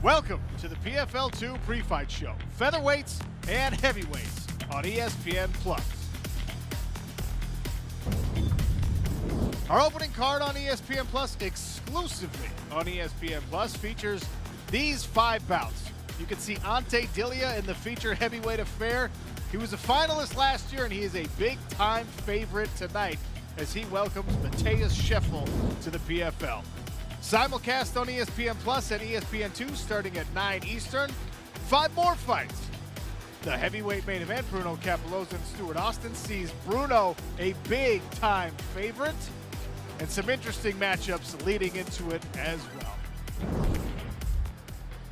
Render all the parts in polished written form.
Welcome to the PFL 2 pre-fight show, featherweights and heavyweights on ESPN+. Our opening card on ESPN+, exclusively on ESPN+, features these 5 bouts. You can see Ante Dillia in the feature heavyweight affair. He was a finalist last year, and he is a big-time favorite tonight as he welcomes Mateus Scheffel to the PFL. Simulcast on ESPN Plus and ESPN2 starting at 9 Eastern. 5 more fights. The heavyweight main event, Bruno Cappelozza and Stuart Austin, sees Bruno a big-time favorite, and some interesting matchups leading into it as well.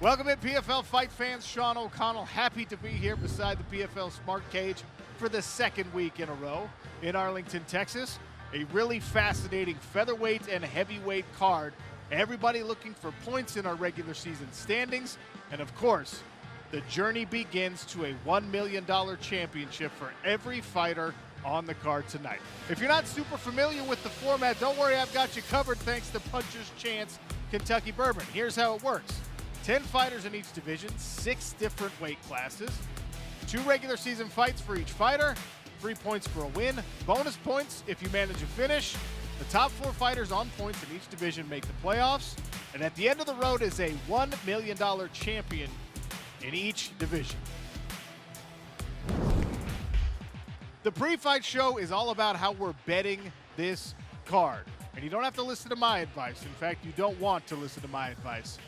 Welcome in, PFL fight fans. Sean O'Connell, happy to be here beside the PFL Smart Cage for the second week in a row in Arlington, Texas. A really fascinating featherweight and heavyweight card. Everybody looking for points in our regular season standings. And of course, the journey begins to a $1 million championship for every fighter on the card tonight. If you're not super familiar with the format, don't worry, I've got you covered thanks to Puncher's Chance Kentucky Bourbon. Here's how it works. 10 fighters in each division, 6 different weight classes, 2 regular season fights for each fighter, 3 points for a win, bonus points if you manage a finish. The top 4 fighters on points in each division make the playoffs, and at the end of the road is a $1 million champion in each division. The pre-fight show is all about how we're betting this card, and you don't have to listen to my advice. In fact, you don't want to listen to my advice.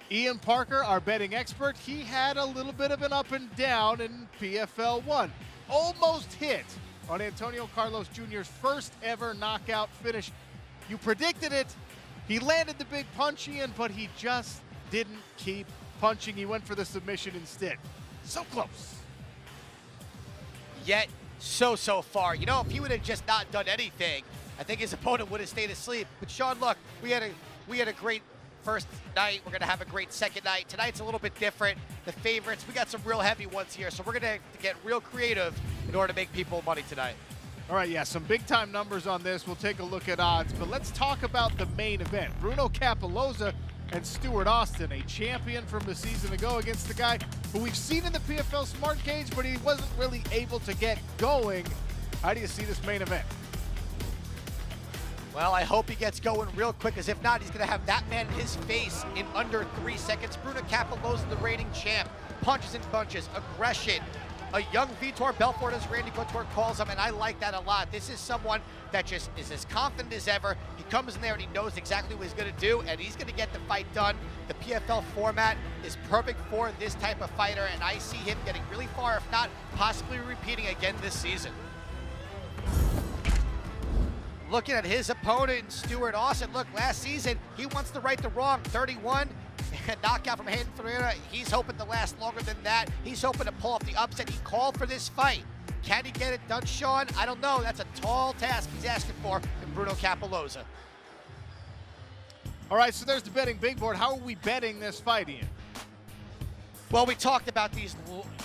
Ian Parker, our betting expert, he had a little bit of an up and down in PFL 1. Almost hit on Antonio Carlos Jr.'s first ever knockout finish. You predicted it. He landed the big punch, Ian, but he just didn't keep punching. He went for the submission instead. So close. Yet, so far. You know, if he would have just not done anything, I think his opponent would have stayed asleep. But Sean, look, we had a great first night. We're gonna have a great second night. Tonight's a little bit different. The favorites, we got some real heavy ones here, so we're gonna get real creative in order to make people money tonight. All right, yeah, some big time numbers on this. We'll take a look at odds, but let's talk about the main event. Bruno Cappelozza and Stuart Austin, a champion from a season ago against the guy who we've seen in the PFL Smart Cage, but he wasn't really able to get going. How do you see this main event? Well, I hope he gets going real quick, because if not, he's going to have that man in his face in under 3 seconds. Bruno Cappelozza, the reigning champ, punches and bunches, aggression. A young Vitor Belfort, as Randy Couture calls him, and I like that a lot. This is someone that just is as confident as ever. He comes in there and he knows exactly what he's going to do, and he's going to get the fight done. The PFL format is perfect for this type of fighter, and I see him getting really far, if not possibly repeating again this season. Looking at his opponent, Stuart Austin, look, last season, he wants to right the wrong. 31, knockout from Hayden Ferreira. He's hoping to last longer than that. He's hoping to pull off the upset. He called for this fight. Can he get it done, Sean? I don't know. That's a tall task he's asking for in Bruno Cappelozza. All right, so there's the betting big board. How are we betting this fight, Ian? Well, we talked about these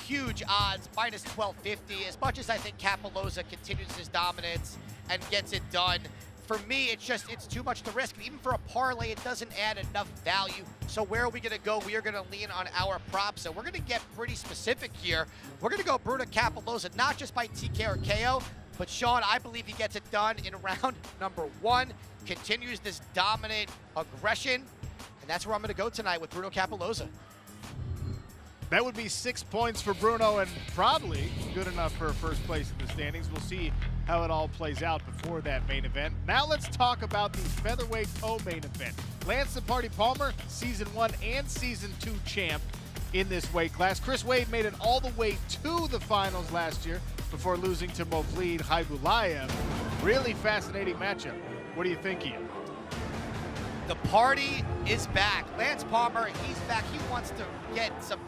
huge odds, minus 1250. As much as I think Cappelozza continues his dominance and gets it done, for me, it's too much to risk. Even for a parlay, it doesn't add enough value. So where are we going to go? We are going to lean on our props. So we're going to get pretty specific here. We're going to go Bruno Cappelozza, not just by TK or KO, but Sean, I believe he gets it done in round number 1, continues this dominant aggression, and that's where I'm going to go tonight with Bruno Cappelozza. That would be 6 points for Bruno, and probably good enough for first place in the standings. We'll see how it all plays out before that main event. Now let's talk about the featherweight co-main event. Lance the Party Palmer, Season 1 and Season 2 champ in this weight class. Chris Wade made it all the way to the finals last year before losing to Movlid Haibulayev. Really fascinating matchup. What do you think, Ian? The party is back. Lance Palmer, he's back. He wants to get some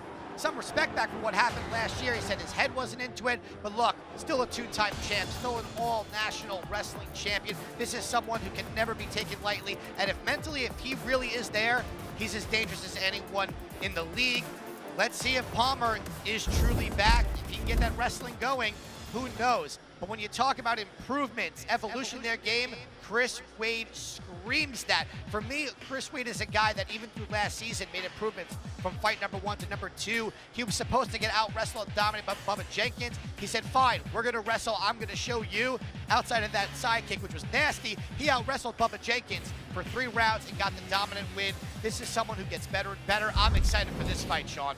respect back for what happened last year. He said his head wasn't into it, but look, still a 2-time champ, still an all-national wrestling champion. This is someone who can never be taken lightly, and if he really is there, he's as dangerous as anyone in the league. Let's see if Palmer is truly back. If he can get that wrestling going, who knows? But when you talk about improvements, evolution in their game, Chris Wade screams that. For me, Chris Wade is a guy that even through last season made improvements from fight number 1 to number 2. He was supposed to get out-wrestled and dominated by Bubba Jenkins. He said, fine, we're going to wrestle. I'm going to show you. Outside of that sidekick, which was nasty, he out-wrestled Bubba Jenkins for 3 rounds and got the dominant win. This is someone who gets better and better. I'm excited for this fight, Sean.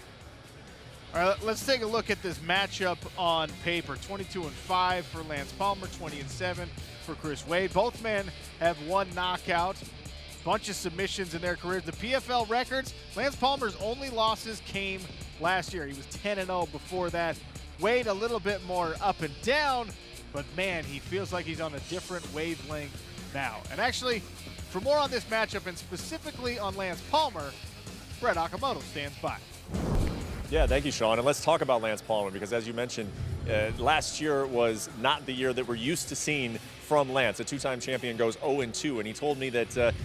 All right, let's take a look at this matchup on paper. 22-5 for Lance Palmer, 20-7 for Chris Wade. Both men have 1 knockout, bunch of submissions in their careers. The PFL records, Lance Palmer's only losses came last year. He was 10-0 before that. Wade a little bit more up and down, but man, he feels like he's on a different wavelength now. And actually, for more on this matchup and specifically on Lance Palmer, Brett Okamoto stands by. Yeah, thank you, Sean. And let's talk about Lance Palmer because, as you mentioned, last year was not the year that we're used to seeing from Lance. A 2-time champion goes 0-2, and he told me that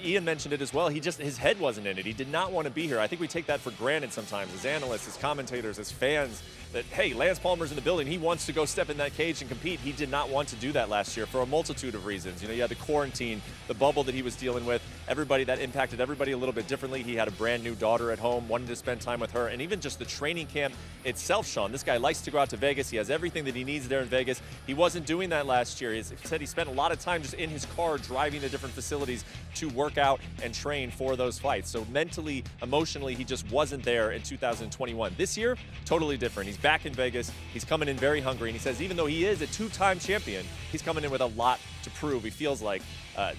Ian mentioned it as well. His head wasn't in it. He did not want to be here. I think we take that for granted sometimes as analysts, as commentators, as fans, that, hey, Lance Palmer's in the building. He wants to go step in that cage and compete. He did not want to do that last year for a multitude of reasons. You know, you had the quarantine, the bubble that he was dealing with, everybody that impacted everybody a little bit differently. He had a brand new daughter at home, wanted to spend time with her, and even just the training camp itself, Sean. This guy likes to go out to Vegas. He has everything that he needs there in Vegas. He wasn't doing that last year. He said he spent a lot of time just in his car driving to different facilities to work out and train for those fights. So mentally, emotionally, he just wasn't there in 2021. This year, totally different. He's back in Vegas. He's coming in very hungry, and he says even though he is a 2-time champion, he's coming in with a lot to prove. He feels like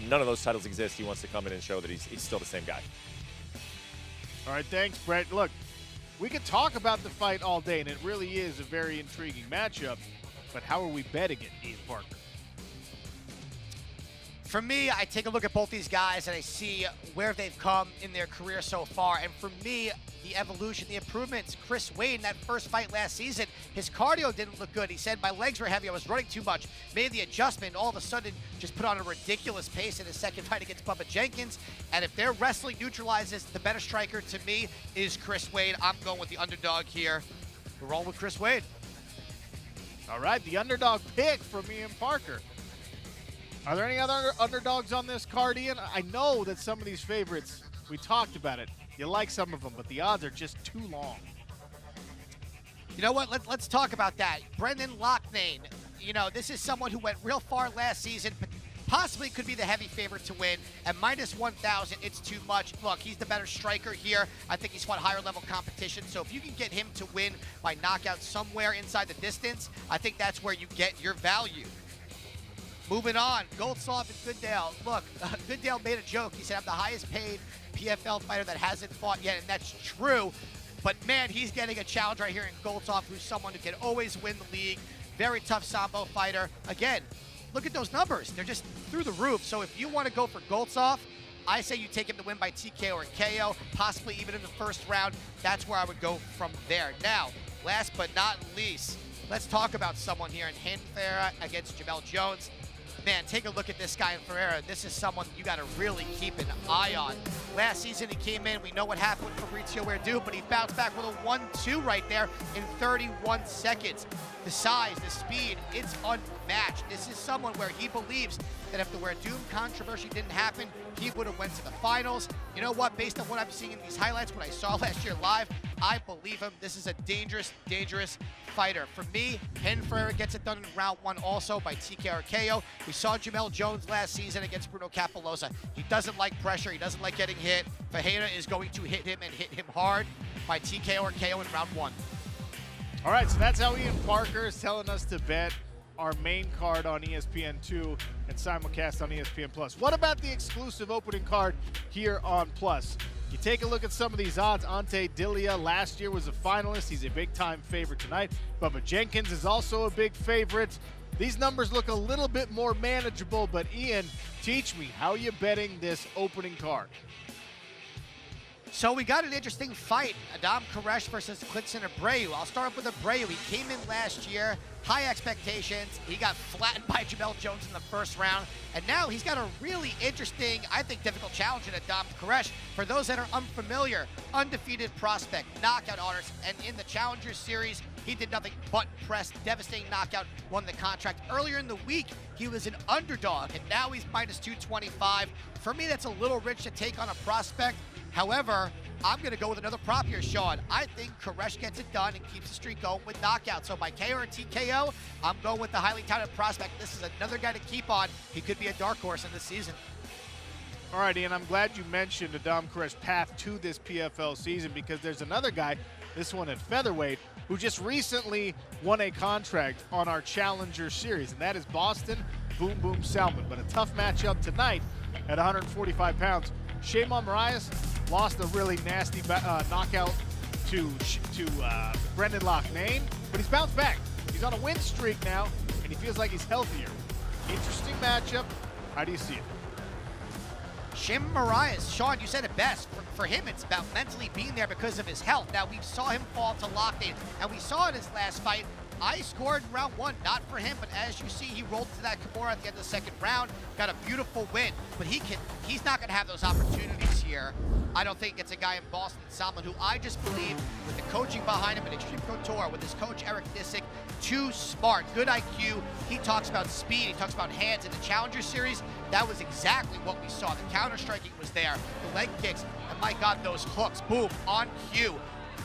none of those titles exist. He wants to come in and show that he's still the same guy. All right, thanks, Brett. Look, we could talk about the fight all day, and it really is a very intriguing matchup, but how are we betting it, Ian Parker? For me, I take a look at both these guys and I see where they've come in their career so far. And for me, the evolution, the improvements. Chris Wade in that first fight last season, his cardio didn't look good. He said, my legs were heavy, I was running too much. Made the adjustment, all of a sudden just put on a ridiculous pace in his second fight against Bubba Jenkins. And if their wrestling neutralizes, the better striker to me is Chris Wade. I'm going with the underdog here. We're rolling with Chris Wade. All right, the underdog pick from Ian Parker. Are there any other underdogs on this card, Ian? I know that some of these favorites, we talked about it. You like some of them, but the odds are just too long. You know what? Let's talk about that. Brendan Lochnane. You know, this is someone who went real far last season, but possibly could be the heavy favorite to win. At minus 1,000, it's too much. Look, he's the better striker here. I think he's fought higher level competition. So if you can get him to win by knockout somewhere inside the distance, I think that's where you get your value. Moving on, Goldsov and Goodale. Look, Goodale made a joke. He said, I'm the highest paid PFL fighter that hasn't fought yet, and that's true. But man, he's getting a challenge right here in Goldsov, who's someone who can always win the league. Very tough Sambo fighter. Again, look at those numbers. They're just through the roof. So if you want to go for Goldsov, I say you take him to win by TKO or KO, possibly even in the first round. That's where I would go from there. Now, last but not least, let's talk about someone here in Ferreira against Jamel Jones. Man, take a look at this guy in Ferreira. This is someone you got to really keep an eye on. Last season, he came in. We know what happened with Fabrizio Verdú, but he bounced back with a 1-2 right there in 31 seconds. The size, the speed, it's unmatched. This is someone where he believes that if the Verdú controversy didn't happen, he would have went to the finals. You know what? Based on what I'm seeing in these highlights, what I saw last year live, I believe him. This is a dangerous, dangerous fighter. For me, Ferreira gets it done in round 1 also by TKO or KO. We saw Jamel Jones last season against Bruno Capolosa. He doesn't like pressure. He doesn't like getting hit. Ferreira is going to hit him and hit him hard by TKO or KO in round 1. All right, so that's how Ian Parker is telling us to bet our main card on ESPN2 and simulcast on ESPN Plus. What about the exclusive opening card here on Plus? You take a look at some of these odds. Ante Dilia last year was a finalist. He's a big-time favorite tonight. Bubba Jenkins is also a big favorite. These numbers look a little bit more manageable, but Ian, teach me, how are you betting this opening card? So we got an interesting fight, Adam Koresh versus Klidson Abreu. I'll start up with Abreu. He came in last year high expectations. He got flattened by Jamel Jones in the first round, and now he's got a really interesting, I think, difficult challenge in Adam Koresh. For those that are unfamiliar, undefeated prospect, knockout artist, and in the Challenger Series, he did nothing but press, devastating knockout, won the contract. Earlier in the week, he was an underdog, and now he's minus 225. For me, that's a little rich to take on a prospect. However, I'm going to go with another prop here, Sean. I think Koresh gets it done and keeps the streak going with knockouts. So by KO or TKO, I'm going with the highly touted prospect. This is another guy to keep on. He could be a dark horse in the season. All right, Ian, I'm glad you mentioned Adam Koresh's path to this PFL season, because there's another guy, this one at featherweight, who just recently won a contract on our Challenger Series, and that is Boston Boom Boom Salmon. But a tough matchup tonight at 145 pounds. Jamel Jones lost a really nasty knockout to Brendan Lochnane, but he's bounced back. He's on a win streak now, and he feels like he's healthier. Interesting matchup. How do you see it? Jamel Jones, Sean, you said it best. For him, it's about mentally being there because of his health. Now, we saw him fall to Lochnane, and we saw in his last fight, I scored in round one, not for him, but as you see, he rolled to that Kimura at the end of the second round, got a beautiful win, but he's not gonna have those opportunities here. I don't think it's a guy in Boston Salmon who I just believe, with the coaching behind him at Extreme Couture, with his coach Eric Disick, too smart, good IQ. He talks about speed, he talks about hands. In the Challenger Series, that was exactly what we saw. The counter striking was there, the leg kicks, and my God, those hooks, boom, on cue.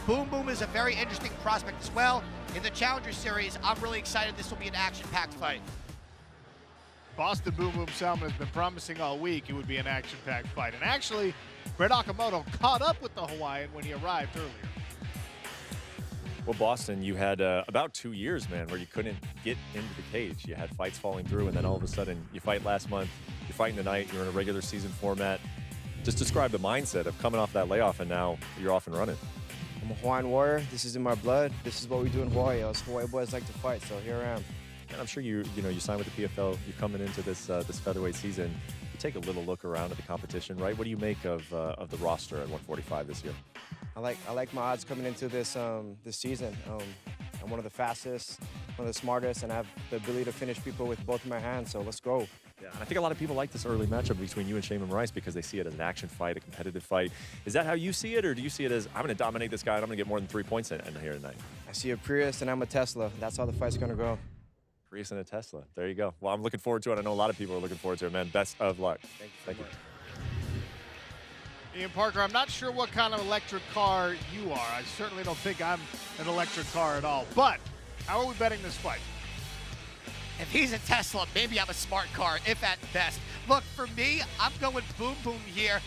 Boom Boom is a very interesting prospect as well. In the Challenger Series, I'm really excited this will be an action-packed fight. Boston Boom Boom Salmon has been promising all week it would be an action-packed fight. And actually, Brett Okamoto caught up with the Hawaiian when he arrived earlier. Well, Boston, you had about 2 years, man, where you couldn't get into the cage. You had fights falling through, and then all of a sudden, you fight last month, you're fighting tonight, you're in a regular season format. Just describe the mindset of coming off that layoff, and now you're off and running. I'm a Hawaiian warrior. This is in my blood. This is what we do in Hawaii. Us Hawaii boys like to fight, so here I am. And I'm sure you signed with the PFL. You're coming into this featherweight season. You take a little look around at the competition, right? What do you make of the roster at 145 this year? I like my odds coming into this this season. I'm one of the fastest, one of the smartest, and I have the ability to finish people with both of my hands. So let's go. Yeah, and I think a lot of people like this early matchup between you and Jamel Jones because they see it as an action fight, a competitive fight. Is that how you see it, or do you see it as, I'm going to dominate this guy and I'm going to get more than 3 points in here tonight? I see a Prius and I'm a Tesla. That's how the fight's going to go. Prius and a Tesla. There you go. Well, I'm looking forward to it. I know a lot of people are looking forward to it, man. Best of luck. Thank you. Ian Parker, I'm not sure what kind of electric car you are. I certainly don't think I'm an electric car at all. But how are we betting this fight? If he's a Tesla, maybe I'm a smart car, if at best. Look, for me, I'm going Boom Boom here.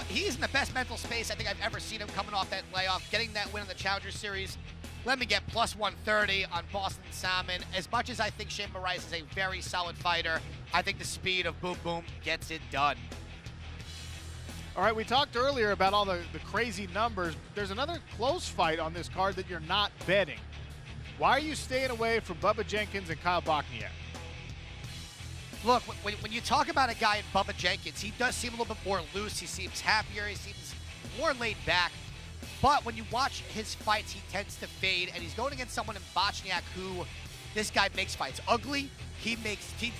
He's in the best mental space I think I've ever seen him coming off that layoff, getting that win in the Challenger Series. Let me get plus 130 on Boston Salmon. As much as I think Jamel Jones is a very solid fighter, I think the speed of Boom Boom gets it done. All right, we talked earlier about all the crazy numbers. There's another close fight on this card that you're not betting. Why are you staying away from Bubba Jenkins and Kyle Bochniak? Look, when you talk about a guy in Bubba Jenkins, he does seem a little bit more loose. He seems happier. He seems more laid back. But when you watch his fights, he tends to fade, and he's going against someone in Bochniak who, this guy makes fights ugly. He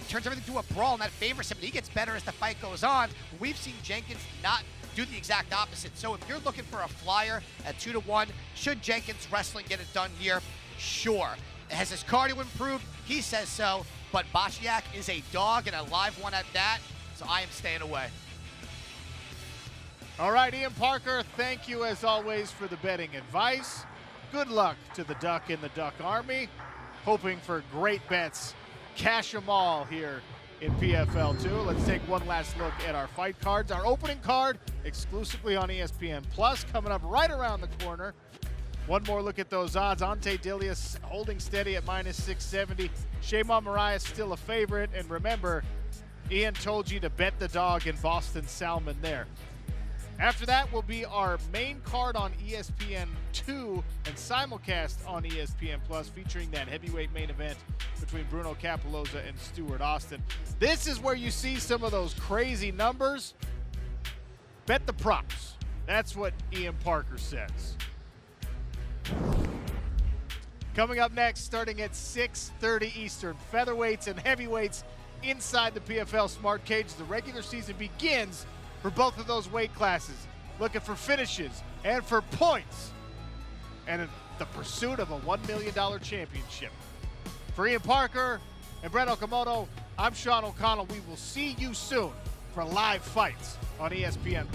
turns everything to a brawl, and that favors him, and he gets better as the fight goes on. We've seen Jenkins not do the exact opposite. So if you're looking for a flyer at 2-1, should Jenkins wrestling get it done here? Sure. Has his cardio improved? He says so. But Bochniak is a dog and a live one at that, so I am staying away. All right, Ian Parker, thank you as always for the betting advice. Good luck to the Duck in the Duck Army. Hoping for great bets. Cash them all here in PFL 2. Let's take one last look at our fight cards. Our opening card exclusively on ESPN Plus coming up right around the corner. One more look at those odds. Ante Dilia holding steady at minus 670. Jamel Jones still a favorite. And remember, Ian told you to bet the dog in Boston Salmon there. After that will be our main card on ESPN 2 and simulcast on ESPN Plus featuring that heavyweight main event between Bruno Capoloza and Stuart Austin. This is where you see some of those crazy numbers. Bet the props. That's what Ian Parker says. Coming up next, starting at 6:30 Eastern, featherweights and heavyweights inside the PFL Smart Cage. The regular season begins for both of those weight classes. Looking for finishes and for points, and in the pursuit of a $1 million championship. For Ian Parker and Brett Okamoto, I'm Sean O'Connell. We will see you soon for live fights on ESPN+.